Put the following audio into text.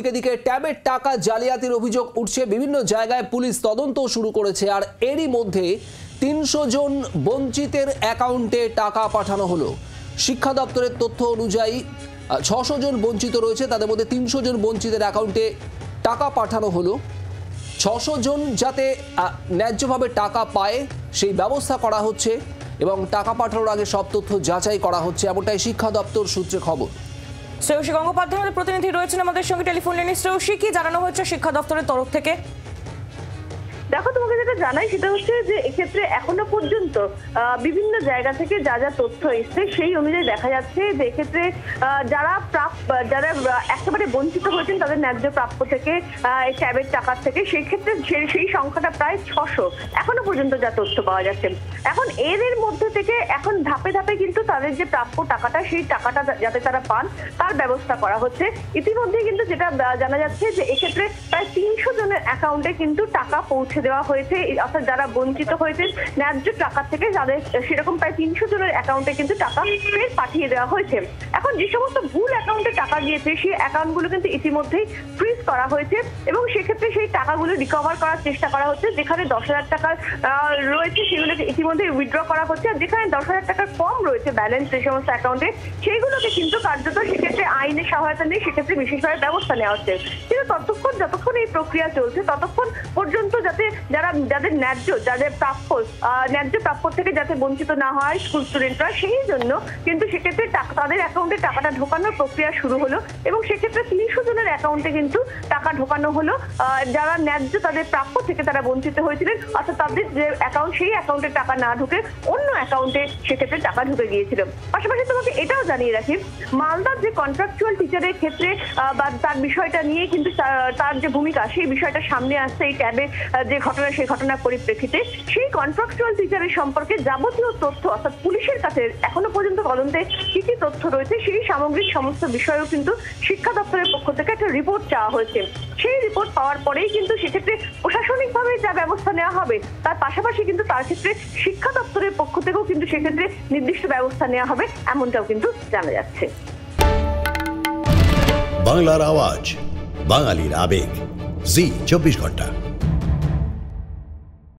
দিকে দিকে ট্যাবের টাকা জালিয়াতির অভিযোগ উঠছে, বিভিন্ন জায়গায় পুলিশ তদন্ত শুরু করেছে। আর এরই মধ্যে ৩০০ জন বঞ্চিতের অ্যাকাউন্টে টাকা পাঠানো হলো। শিক্ষা দপ্তরের তথ্য অনুযায়ী ৬০০ জন বঞ্চিত রয়েছে, তাদের মধ্যে ৩০০ জন বঞ্চিতের অ্যাকাউন্টে টাকা পাঠানো হলো। ৬০০ জন যাতে ন্যায্যভাবে টাকা পায় সেই ব্যবস্থা করা হচ্ছে এবং টাকা পাঠানোর আগে সব তথ্য যাচাই করা হচ্ছে, এমনটাই শিক্ষা দপ্তর সূত্রে খবর। শ্রেয়সী গঙ্গোপাধ্যায় প্রতিনিধি রয়েছেন আমাদের সঙ্গে টেলিফোন লাইনে। শ্রেয়সী, কি জানানো হয়েছে শিক্ষা দপ্তরের তরফ থেকে? দেখো, তোমাকে যেটা জানাই সেটা হচ্ছে যে এক্ষেত্রে এখনো পর্যন্ত বিভিন্ন জায়গা থেকে যা যা তথ্য এসছে সেই অনুযায়ী দেখা যাচ্ছে যে এক্ষেত্রে যারা একেবারে বঞ্চিত হয়েছেন তাদের ন্যায্য প্রাপ্য থেকে ট্যাবের টাকার থেকে সেই ক্ষেত্রে সেই সংখ্যাটা প্রায় ৬০০ এখনো পর্যন্ত যা তথ্য পাওয়া যাচ্ছে। এখন এর মধ্যে থেকে এখন ধাপে ধাপে কিন্তু তাদের যে প্রাপ্য টাকাটা সেই টাকাটা যাতে তারা পান তার ব্যবস্থা করা হচ্ছে। ইতিমধ্যে কিন্তু যেটা জানা যাচ্ছে যে এক্ষেত্রে প্রায় ৩০০ জনের অ্যাকাউন্টে কিন্তু টাকা পৌঁছে দেওয়া হয়েছে, অর্থাৎ যারা বঞ্চিত হয়েছে ন্যায্য টাকা থেকে যাদের সেরকম প্রায় ৩০০ জনের অ্যাকাউন্টে কিন্তু টাকা ফের পাঠিয়ে দেওয়া হয়েছে। এখন যে সমস্ত ভুল অ্যাকাউন্টে টাকা গিয়েছে সেই অ্যাকাউন্টগুলো কিন্তু ইতিমধ্যেই ফ্রিজ করা হয়েছে এবং সেক্ষেত্রে সেই টাকাগুলো রিকভার করার চেষ্টা করা হচ্ছে। যেখানে ১০,০০০ টাকা রয়েছে সেগুলোকে ইতিমধ্যে উইথড্র করা হচ্ছে, আর যেখানে ১০,০০০ টাকার কম রয়েছে ব্যালেন্স সেই সমস্ত অ্যাকাউন্টে সেইগুলোকে কিন্তু কার্যত সেক্ষেত্রে আইনের সহায়তা নিয়ে সেক্ষেত্রে বিশেষভাবে ব্যবস্থা নেওয়া হচ্ছে। কিন্তু যতক্ষণ এই প্রক্রিয়া চলছে ততক্ষণ পর্যন্ত যাতে যাদের যাদের ন্যায্য প্রাপ্য থেকে যাতে বঞ্চিত না হয় স্কুল স্টুডেন্টরা, সেই জন্য কিন্তু সেক্ষেত্রে তাদের অ্যাকাউন্টে টাকাটা ঢোকানোর প্রক্রিয়া শুরু হলো এবং সেক্ষেত্রে ৩০০ জনের অ্যাকাউন্টে কিন্তু টাকা ঢোকানো হলো। যারা ন্যায্য তাদের প্রাপ্য থেকে তারা বঞ্চিত হয়েছিলেন, অর্থাৎ তাদের যে অ্যাকাউন্ট সেই অ্যাকাউন্টে টাকা না ঢুকে অন্য অ্যাকাউন্টে সেক্ষেত্রে টাকা ঢুকে গিয়েছিল। পাশাপাশি তোমাকে এটাও জানিয়ে রাখি, মালদার যে কন্ট্রাকচুয়াল টিচারের ক্ষেত্রে বা তার বিষয়টা নিয়ে কিন্তু তার যে ভূমিকা সেই বিষয়টা সামনে আসছে এই ট্যাবে যে ঘটনা সেই ঘটনার পরিপ্রেক্ষিতে সেই কন্ট্রাকচুয়াল টিচারের সম্পর্কে যাবতীয় তথ্য, অর্থাৎ পুলিশের কাছে এখনো পর্যন্ত তদন্তে কি কি তথ্য রয়েছে সেই সামগ্রিক সমস্ত বিষয়েও কিন্তু শিক্ষা দপ্তরের পক্ষ থেকে একটা রিপোর্ট চাওয়া হয়েছে। সেই রিপোর্ট পাওয়ার পরেই কিন্তু সেক্ষেত্রে প্রশাসনিকভাবে যা ব্যবস্থা নেওয়া হবে তার পাশাপাশি কিন্তু তার ক্ষেত্রে শিক্ষা দপ্তরের পক্ষ থেকেও কিন্তু সেক্ষেত্রে নির্দিষ্ট ব্যবস্থা নেওয়া হবে, এমনটাও কিন্তু জানা যাচ্ছে। বাংলার আওয়াজ, বাঙালির আবেগ, জি 24 ঘন্টা।